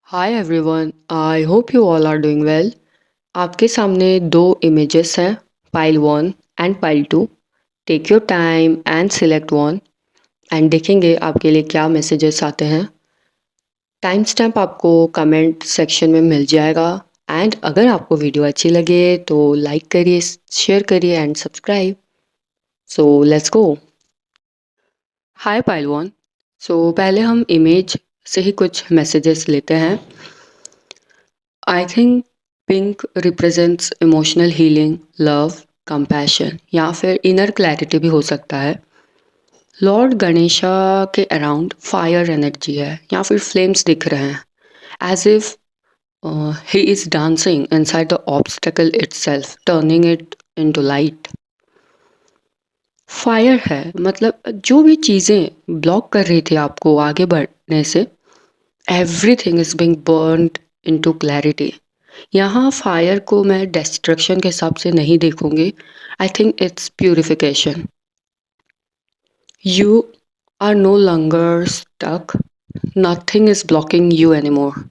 Hi everyone, I hope you all are doing well. आपके सामने दो इमेजेस हैं, pile one and pile two. Take your time and select one and देखेंगे आपके लिए क्या मैसेजेस आते हैं। टाइम स्टैम्प आपको कमेंट सेक्शन में मिल जाएगा। एंड अगर आपको वीडियो अच्छी लगे तो लाइक करिए, शेयर करिए and subscribe. So let's go. Hi pile one. सो पहले हम इमेज से ही कुछ मैसेजेस लेते हैं। I think pink represents emotional healing, love, compassion या फिर इनर क्लैरिटी भी हो सकता है। लॉर्ड गणेशा के अराउंड फायर एनर्जी है या फिर फ्लेम्स दिख रहे हैं, as if he is dancing inside the obstacle itself, turning it into light. Fire है मतलब जो भी चीज़ें ब्लॉक कर रही थी आपको आगे बढ़ने से, everything is being burned into clarity. यहाँ फायर को मैं डिस्ट्रक्शन के हिसाब से नहीं देखूंगी। I think it's purification. You are no longer stuck, nothing is blocking you anymore.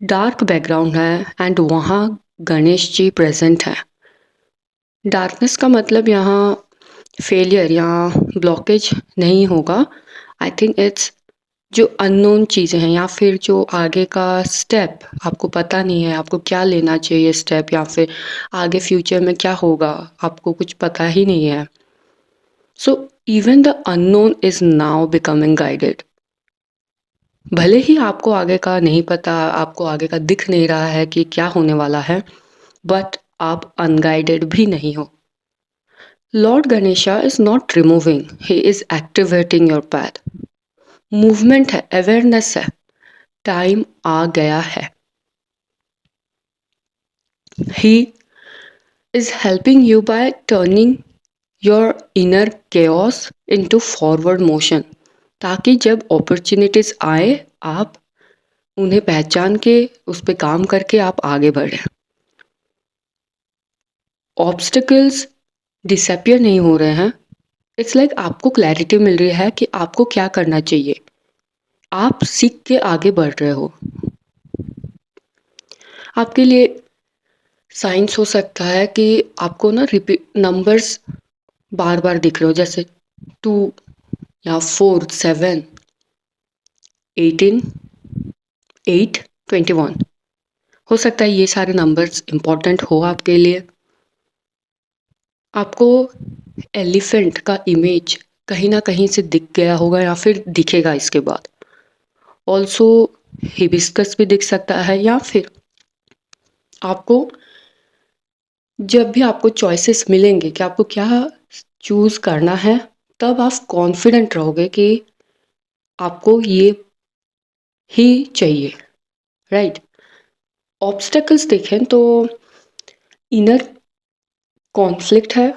Dark background है एंड वहाँ गणेश जी प्रेजेंट है। डार्कनेस का मतलब यहाँ फेलियर या ब्लॉकेज नहीं होगा। आई थिंक इट्स जो अननोन चीज़ें हैं या फिर जो आगे का स्टेप आपको पता नहीं है, आपको क्या लेना चाहिए स्टेप, या फिर आगे फ्यूचर में क्या होगा आपको कुछ पता ही नहीं है। So even the unknown is now becoming guided. भले ही आपको आगे का नहीं पता, आपको आगे का दिख नहीं रहा है कि क्या होने वाला है, बट आप अनगाइडेड भी नहीं हो। Lord Ganesha is not removing, he is activating your path. Movement है, अवेयरनेस है, टाइम आ गया है। He is helping you by turning your inner chaos into forward motion, ताकि जब अपॉर्चुनिटीज आए आप उन्हें पहचान के उस पर काम करके आप आगे बढ़ें। ऑब्स्टिकल्स डिसअपियर नहीं हो रहे हैं। इट्स लाइक आपको क्लैरिटी मिल रही है कि आपको क्या करना चाहिए। आप सीख के आगे बढ़ रहे हो। आपके लिए साइंस हो सकता है कि आपको ना रिपीट नंबर्स बार बार दिख रहे हो, जैसे 2 या 4, 7, 18, 8, 21। हो सकता है ये सारे नंबर्स इंपॉर्टेंट हो आपके लिए। आपको एलिफेंट का इमेज कहीं ना कहीं से दिख गया होगा या फिर दिखेगा इसके बाद। ऑल्सो हिबिस्कस भी दिख सकता है, या फिर आपको जब भी आपको चॉइसेस मिलेंगे कि आपको क्या चूज करना है, तब आप कॉन्फिडेंट रहोगे कि आपको ये ही चाहिए, राइट। ऑब्स्टेकल्स देखें तो इनर कॉन्फ्लिक्ट है,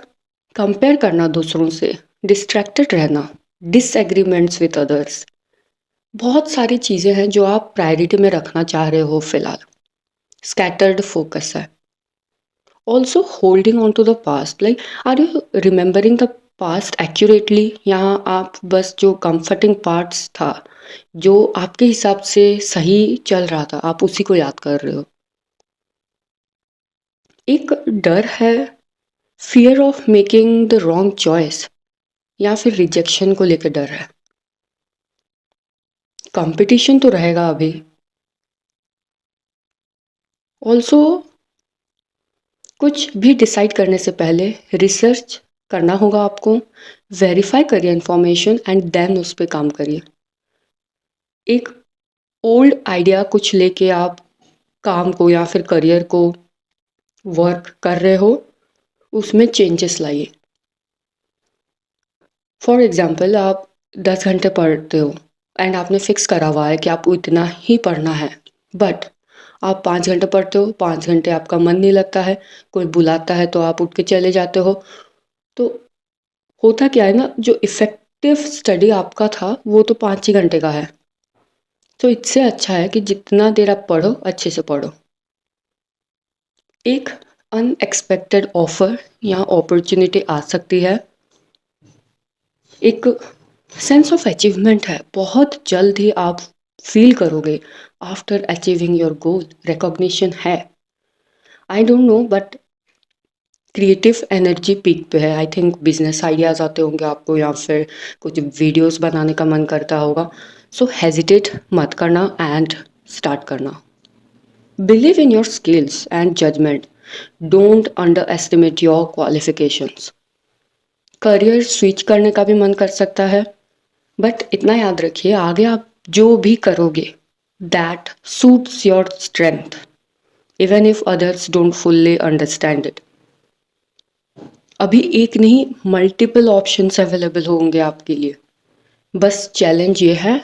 कंपेयर करना दूसरों से, डिस्ट्रैक्टेड रहना, डिसएग्रीमेंट्स विद अदर्स। बहुत सारी चीज़ें हैं जो आप प्रायोरिटी में रखना चाह रहे हो फिलहाल। स्कैटर्ड फोकस है। Also holding on to the past, like are you remembering the past accurately. यहाँ आप बस जो कंफर्टिंग पार्ट्स था, जो आपके हिसाब से सही चल रहा था, आप उसी को याद कर रहे हो। एक डर है, fear of making the wrong choice, या फिर रिजेक्शन को लेकर डर है। कंपटीशन तो रहेगा अभी। ऑल्सो कुछ भी डिसाइड करने से पहले रिसर्च करना होगा आपको। वेरीफाई करिए इन्फॉर्मेशन एंड देन उस पर काम करिए। एक ओल्ड आइडिया कुछ लेके आप काम को या फिर करियर को वर्क कर रहे हो, उसमें चेंजेस लाइए। फॉर एग्जाम्पल, आप 10 घंटे पढ़ते हो एंड आपने फिक्स करा हुआ है कि आपको इतना ही पढ़ना है, बट आप 5 घंटे पढ़ते हो, 5 घंटे आपका मन नहीं लगता है, कोई बुलाता है तो आप उठ के चले जाते हो। तो होता क्या है ना, जो इफ़ेक्टिव स्टडी आपका था वो तो 5 ही घंटे का है। तो इससे अच्छा है कि जितना देर आप पढ़ो, अच्छे से पढ़ो। एक अनएक्सपेक्टेड ऑफर या अपॉर्चुनिटी आ सकती है। एक सेंस ऑफ अचीवमेंट है, बहुत जल्द ही आप फील करोगे after achieving your goal? Recognition है। I don't know but creative energy peak पे है। आई थिंक बिजनेस आइडियाज़ आते होंगे आपको या फिर कुछ वीडियोस बनाने का मन करता होगा। सो हेजिटेट मत करना एंड स्टार्ट करना। Believe in your skills and judgement. Don't underestimate your qualifications. Career switch करने का भी मन कर सकता है, बट इतना याद रखिए आगे आप जो भी करोगे that suits your strength even if others don't fully understand it. अभी एक नहीं, मल्टीपल ऑप्शंस अवेलेबल होंगे आपके लिए। बस चैलेंज ये है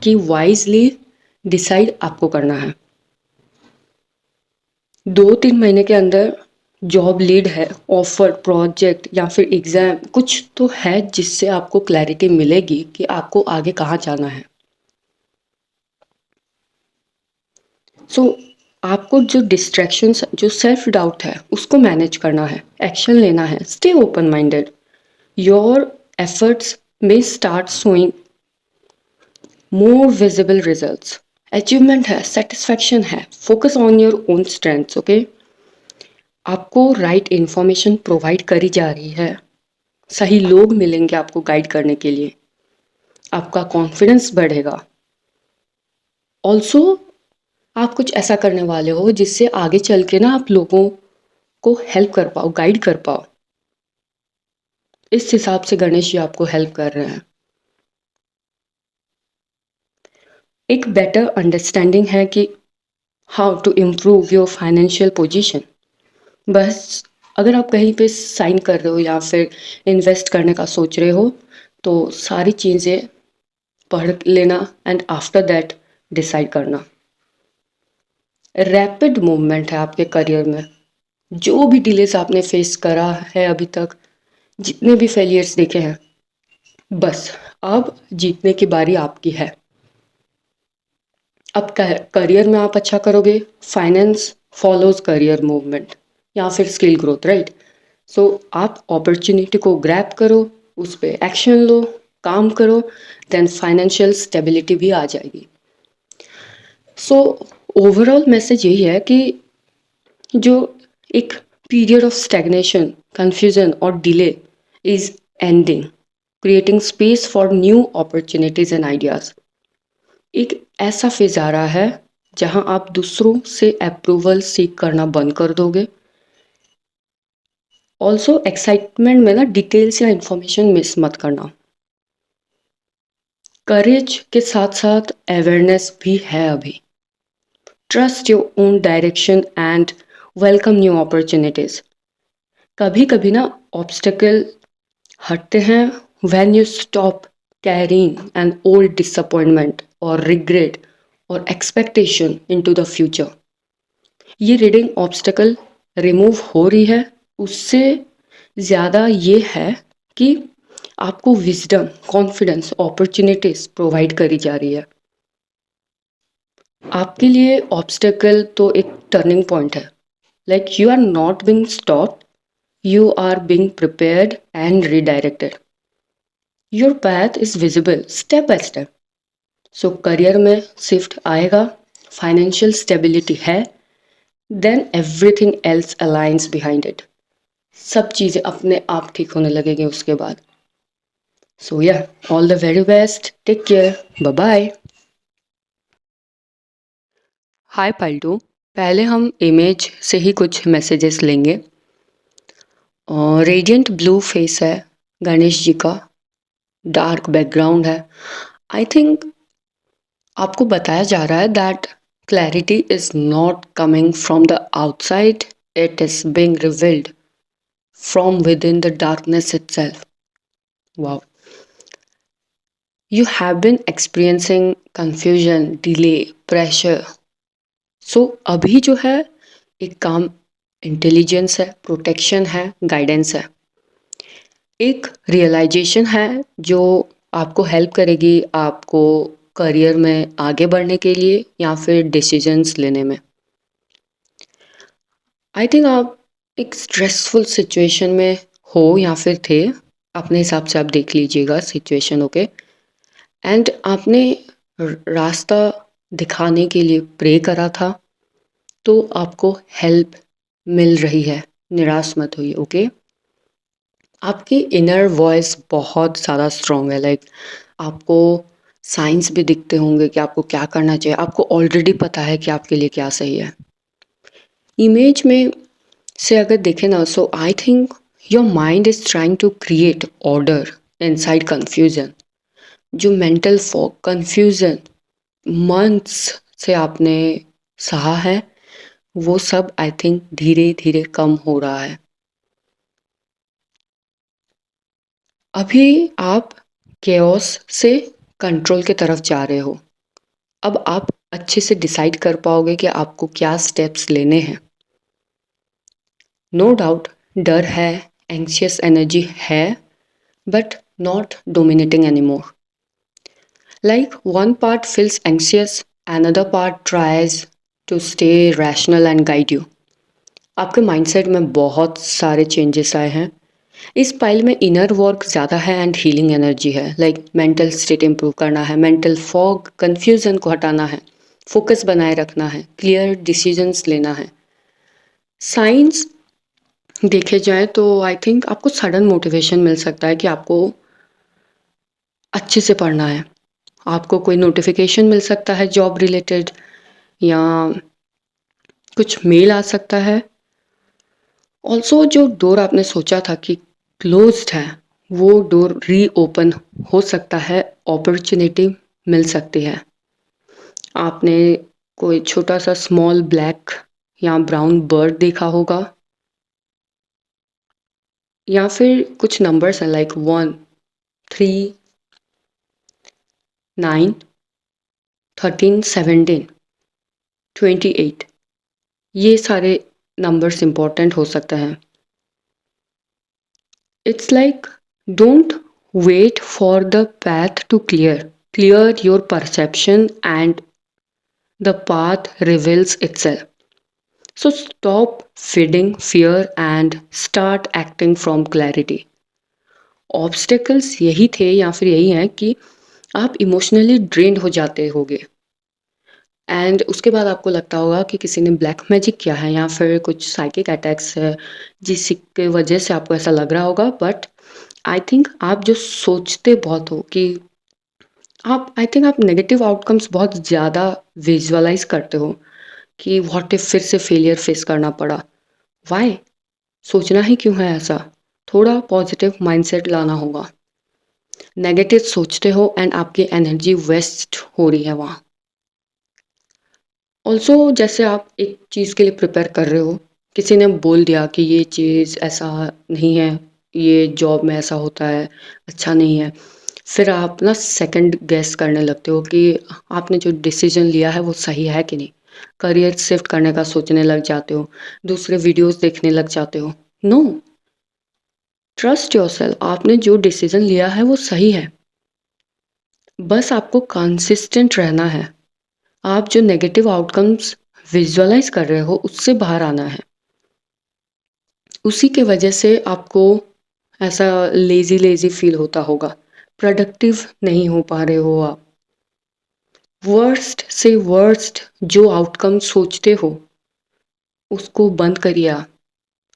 कि वाइजली डिसाइड आपको करना है। 2-3 महीने के अंदर जॉब लीड है, ऑफर, प्रोजेक्ट या फिर एग्जाम कुछ तो है जिससे आपको क्लैरिटी मिलेगी कि आपको आगे कहाँ जाना है। सो आपको जो डिस्ट्रैक्शंस, जो सेल्फ डाउट है उसको मैनेज करना है, एक्शन लेना है, stay open minded. Your efforts में start showing more visible results. Achievement है, सेटिस्फैक्शन है, focus on your own strengths. Okay, आपको राइट इन्फॉर्मेशन प्रोवाइड करी जा रही है, सही लोग मिलेंगे आपको गाइड करने के लिए, आपका कॉन्फिडेंस बढ़ेगा। ऑल्सो आप कुछ ऐसा करने वाले हो जिससे आगे चल के ना आप लोगों को हेल्प कर पाओ, गाइड कर पाओ। इस हिसाब से गणेश जी आपको हेल्प कर रहे हैं। एक बेटर अंडरस्टैंडिंग है कि how to improve your financial position. बस अगर आप कहीं पे साइन कर रहे हो या फिर इन्वेस्ट करने का सोच रहे हो तो सारी चीज़ें पढ़ लेना एंड आफ्टर दैट डिसाइड करना। रैपिड मूवमेंट है आपके करियर में। जो भी डिलेस आपने फेस करा है अभी तक, जितने भी फेलियर्स देखे हैं, बस अब जीतने की बारी आपकी है। अब करियर में आप अच्छा करोगे, फाइनेंस फॉलोज करियर मूवमेंट या फिर स्किल ग्रोथ, राइट? सो आप अपॉर्चुनिटी को ग्रैब करो, उस पर एक्शन लो, काम करो, देन फाइनेंशियल स्टेबिलिटी भी आ जाएगी। सो ओवरऑल मैसेज यही है कि जो एक पीरियड ऑफ स्टैग्नेशन, कंफ्यूजन और delay is ending, creating space for new opportunities and ideas. एक ऐसा फेज आ रहा है जहां आप दूसरों से अप्रूवल सीख करना बंद कर दोगे। ऑल्सो एक्साइटमेंट में ना डिटेल्स या इंफॉर्मेशन मिस मत करना। करेज के साथ साथ अवेयरनेस भी है अभी। Trust your own direction and welcome new opportunities. कभी कभी ना ऑब्स्टेकल हटते हैं when you stop carrying an old disappointment और रिग्रेट और एक्सपेक्टेशन इनटू द फ्यूचर। ये रीडिंग ऑब्स्टेकल रिमूव हो रही है, उससे ज़्यादा ये है कि आपको विजडम, कॉन्फिडेंस, अपॉर्चुनिटीज प्रोवाइड करी जा रही है। आपके लिए ऑब्स्टेकल तो एक टर्निंग पॉइंट है। Like you are not being stopped, you are being prepared and redirected. Your path is visible step by step. So career में शिफ्ट आएगा, फाइनेंशियल स्टेबिलिटी है, then everything else aligns behind it. सब चीज़ें अपने आप ठीक होने लगेंगे उसके बाद। So yeah, all the very best, take care, bye bye. Hi pile two, पहले हम इमेज से ही कुछ मैसेजेस लेंगे। और रेडियंट ब्लू फेस है गणेश जी का, डार्क बैकग्राउंड है। आई थिंक आपको बताया जा रहा है that clarity is not coming from the outside, it is being revealed from within the darkness itself. Wow, you have been experiencing confusion, delay, pressure. So अभी जो है एक काम इंटेलिजेंस है, प्रोटेक्शन है, गाइडेंस है, एक रियलाइजेशन है जो आपको हेल्प करेगी आपको करियर में आगे बढ़ने के लिए या फिर डिसीजंस लेने में। आई थिंक आप एक स्ट्रेसफुल सिचुएशन में हो या फिर थे, अपने हिसाब से आप देख लीजिएगा सिचुएशन, ओके? एंड आपने रास्ता दिखाने के लिए प्रे करा था, तो आपको हेल्प मिल रही है। निराश मत होइए, ओके। आपकी इनर वॉइस बहुत ज़्यादा स्ट्रॉन्ग है, लाइक आपको साइंस भी दिखते होंगे कि आपको क्या करना चाहिए। आपको ऑलरेडी पता है कि आपके लिए क्या सही है। इमेज में से अगर देखें ना, so I think your mind is trying to create order inside confusion. जो मेंटल फॉग, कंफ्यूजन मंथ्स से आपने सहा है, वो सब आई थिंक धीरे धीरे कम हो रहा है। अभी आप केओस से कंट्रोल की तरफ जा रहे हो। अब आप अच्छे से डिसाइड कर पाओगे कि आपको क्या स्टेप्स लेने हैं। नो डाउट डर है, एंग्शियस एनर्जी है, but not dominating anymore. Like one part feels anxious, another part tries to stay rational and guide you. आपके माइंडसेट में बहुत सारे चेंजेस आए हैं। इस पाइल में इनर वर्क ज़्यादा है एंड हीलिंग एनर्जी है। लाइक मेंटल स्टेट इम्प्रूव करना है, मेंटल फॉग कन्फ्यूजन को हटाना है, फोकस बनाए रखना है, क्लियर डिसीजंस लेना है। साइंस देखे जाए तो आई थिंक आपको सडन मोटिवेशन मिल सकता है कि आपको अच्छे से पढ़ना है। आपको कोई नोटिफिकेशन मिल सकता है जॉब रिलेटेड, या कुछ मेल आ सकता है। ऑल्सो जो डोर आपने सोचा था कि क्लोज्ड है, वो डोर री ओपन हो सकता है, अपॉर्चुनिटी मिल सकती है। आपने कोई छोटा सा स्मॉल ब्लैक या ब्राउन बर्ड देखा होगा, या फिर कुछ नंबर्स हैं लाइक 1, 3, 9, 13, 17, 28। ये सारे नंबर्स इंपॉर्टेंट हो सकते हैं। It's like don't wait for the path to clear. Clear your perception and the path reveals itself. So stop feeding fear and start acting from clarity. Obstacles यही थे या फिर यही हैं कि आप इमोशनली ड्रेन्ड हो जाते होगे, एंड उसके बाद आपको लगता होगा कि किसी ने ब्लैक मैजिक किया है या फिर कुछ साइकिक अटैक्स है जिसकी वजह से आपको ऐसा लग रहा होगा। बट आई थिंक आप जो सोचते बहुत हो कि आप आई थिंक आप नेगेटिव आउटकम्स बहुत ज़्यादा विजुअलाइज करते हो कि व्हाट इफ फिर से फेलियर फेस करना पड़ा। वाई? सोचना ही क्यों है ऐसा? थोड़ा पॉजिटिव माइंडसेट लाना होगा। नेगेटिव सोचते हो एंड आपकी एनर्जी वेस्ट हो रही है वहाँ। ऑल्सो जैसे आप एक चीज़ के लिए प्रिपेयर कर रहे हो, किसी ने बोल दिया कि ये चीज़ ऐसा नहीं है, ये जॉब में ऐसा होता है, अच्छा नहीं है। फिर आप ना सेकंड गेस करने लगते हो कि आपने जो डिसीजन लिया है वो सही है कि नहीं। करियर शिफ्ट करने का सोचने लग जाते हो, दूसरे वीडियोस देखने लग जाते हो। No, trust yourself. आपने जो डिसीजन लिया है वो सही है, बस आपको कंसिस्टेंट रहना है। आप जो नेगेटिव आउटकम्स विजुअलाइज कर रहे हो उससे बाहर आना है। उसी के वजह से आपको ऐसा लेजी लेजी फील होता होगा, प्रोडक्टिव नहीं हो पा रहे हो आप। वर्स्ट से वर्स्ट जो आउटकम सोचते हो उसको बंद करिए आप।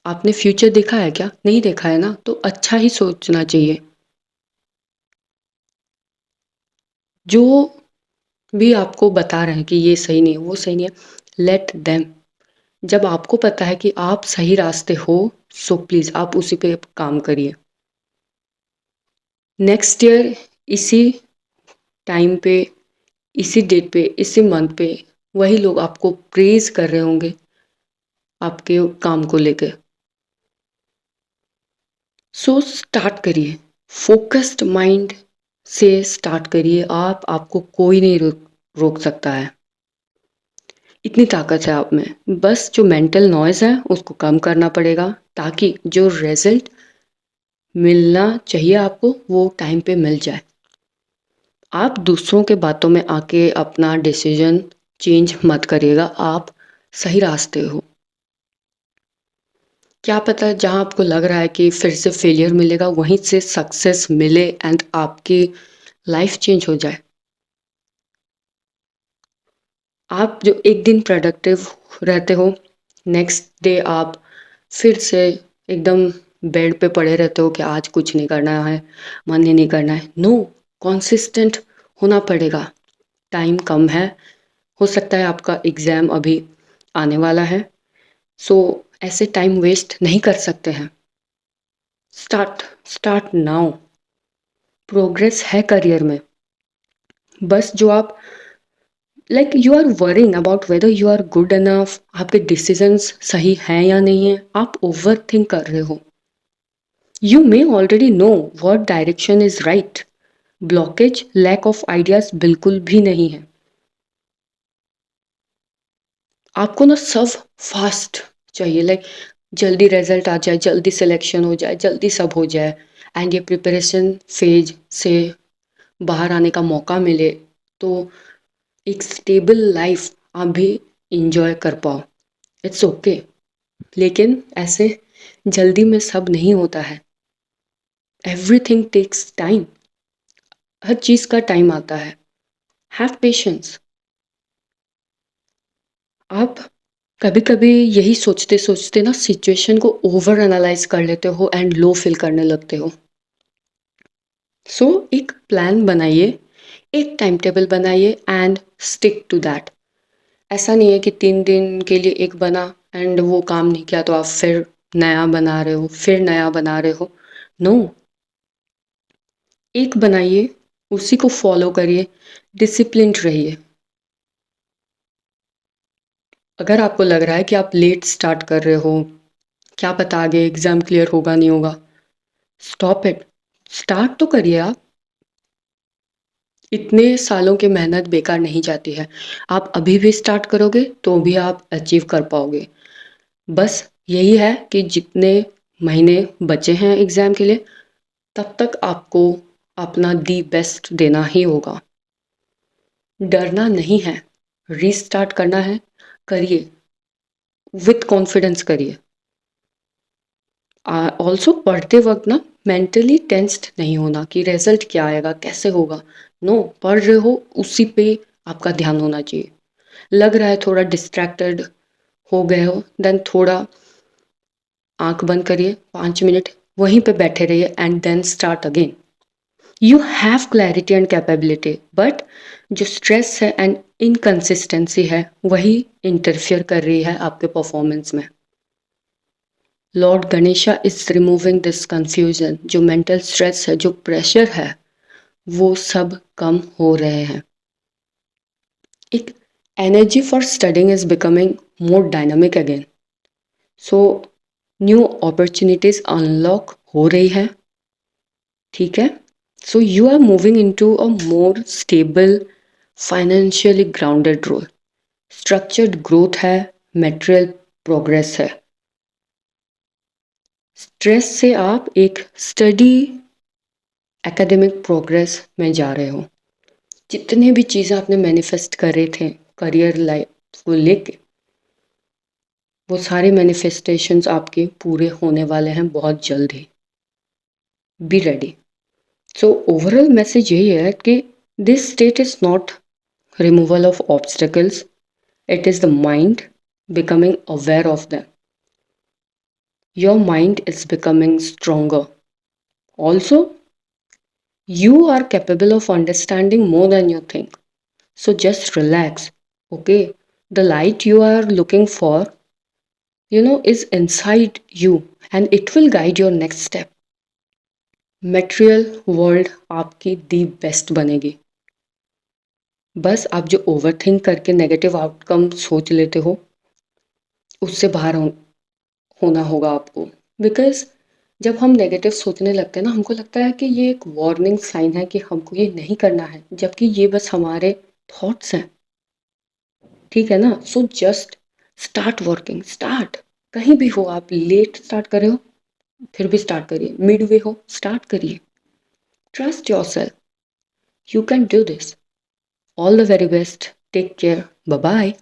आपने फ्यूचर देखा है क्या? नहीं देखा है ना, तो अच्छा ही सोचना चाहिए। जो भी आपको बता रहे हैं कि ये सही नहीं है, वो सही नहीं है, लेट देम। जब आपको पता है कि आप सही रास्ते हो, सो प्लीज़ आप उसी पे काम करिए। नेक्स्ट ईयर इसी टाइम पे, इसी डेट पे, इसी मंथ पे वही लोग आपको प्रेज कर रहे होंगे आपके काम को लेकर। सो स्टार्ट करिए, फोकस्ड माइंड से स्टार्ट करिए। आप आपको कोई नहीं रोक सकता है। इतनी ताकत है आप में, बस जो मेंटल नॉइज़ है उसको कम करना पड़ेगा, ताकि जो रिजल्ट मिलना चाहिए आपको वो टाइम पे मिल जाए। आप दूसरों के बातों में आके अपना डिसीजन चेंज मत करिएगा। आप सही रास्ते हो। क्या पता जहाँ आपको लग रहा है कि फिर से फेलियर मिलेगा, वहीं से सक्सेस मिले एंड आपकी लाइफ चेंज हो जाए। आप जो एक दिन प्रोडक्टिव रहते हो, नेक्स्ट डे आप फिर से एकदम बेड पे पड़े रहते हो कि आज कुछ नहीं करना है, मन ही नहीं करना है। नो, कंसिस्टेंट होना पड़ेगा। टाइम कम है, हो सकता है आपका एग्ज़ाम अभी आने वाला है, सो ऐसे टाइम वेस्ट नहीं कर सकते हैं। Start start now. प्रोग्रेस है करियर में। बस जो आप like you are worrying about whether you are good enough, आपके डिसीजंस सही हैं या नहीं है, आप ओवर थिंक कर रहे हो। You may already know what direction is right. Blockage lack of ideas बिल्कुल भी नहीं है। आपको ना सब फास्ट चाहिए, लाइक जल्दी रिजल्ट आ जाए, जल्दी सिलेक्शन हो जाए, जल्दी सब हो जाए, एंड ये प्रिपरेशन फेज से बाहर आने का मौका मिले तो एक स्टेबल लाइफ आप भी इंजॉय कर पाओ। इट्स ओके, लेकिन ऐसे जल्दी में सब नहीं होता है। Everything takes time. हर चीज़ का टाइम आता है। Have patience. आप कभी कभी यही सोचते सोचते ना सिचुएशन को ओवर एनालाइज कर लेते हो एंड लो फील करने लगते हो। सो एक प्लान बनाइए, एक टाइम टेबल बनाइए एंड स्टिक टू दैट। ऐसा नहीं है कि 3 दिन के लिए एक बना एंड वो काम नहीं किया तो आप फिर नया बना रहे हो, फिर नया बना रहे हो। नो, एक बनाइए, उसी को फॉलो करिए, डिसिप्लिन्ड रहिए। अगर आपको लग रहा है कि आप लेट स्टार्ट कर रहे हो, क्या पता आगे एग्ज़ाम क्लियर होगा नहीं होगा, स्टॉप इट। स्टार्ट तो करिए आप। इतने सालों की मेहनत बेकार नहीं जाती है। आप अभी भी स्टार्ट करोगे तो भी आप अचीव कर पाओगे। बस यही है कि जितने महीने बचे हैं एग्ज़ाम के लिए, तब तक आपको अपना दी बेस्ट देना ही होगा। डरना नहीं है, रीस्टार्ट करना है, करिए, विथ कॉन्फिडेंस करिए। ऑल्सो पढ़ते वक्त ना मेंटली टेंस्ड नहीं होना कि रिजल्ट क्या आएगा, कैसे होगा। नो, पढ़ रहे हो उसी पे आपका ध्यान होना चाहिए। लग रहा है थोड़ा डिस्ट्रैक्टेड हो गए हो, देन थोड़ा आंख बंद करिए, 5 मिनट वहीं पे बैठे रहिए and then start again. You have clarity and capability, but जो स्ट्रेस है एंड इनकंसिस्टेंसी है वही इंटरफियर कर रही है आपके परफॉर्मेंस में। Lord Ganesha is removing this confusion. जो मेंटल स्ट्रेस है, जो प्रेशर है, वो सब कम हो रहे हैं। एक energy for studying is becoming more dynamic again. So new opportunities unlock हो रही है। ठीक है, so you are moving into a more stable financially grounded role. Structured growth है, मेटेरियल प्रोग्रेस है। स्ट्रेस से आप एक स्टडी एकेडमिक प्रोग्रेस में जा रहे हो। जितने भी चीज़ें आपने मैनिफेस्ट करे थे करियर लाइफ को लेके, वो सारे मैनिफेस्टेशंस आपके पूरे होने वाले हैं बहुत जल्द ही। Be ready. So overall message यही है कि this state is not removal of obstacles, it is the mind becoming aware of them. Your mind is becoming stronger. Also, you are capable of understanding more than you think. So just relax. Okay, the light you are looking for, is inside you and it will guide your next step. Material world आपकी the best बनेगी। बस आप जो over think करके negative outcome सोच लेते हो, उससे बाहर होना होगा आपको। बिकॉज जब हम नेगेटिव सोचने लगते हैं ना, हमको लगता है कि ये एक वार्निंग साइन है कि हमको ये नहीं करना है, जबकि ये बस हमारे थॉट्स हैं। ठीक है ना? So just start working, start. कहीं भी हो, आप लेट स्टार्ट कर रहे हो फिर भी स्टार्ट करिए, मिड वे हो स्टार्ट करिए। Trust yourself, you can do this. All the very best, take care, bye bye.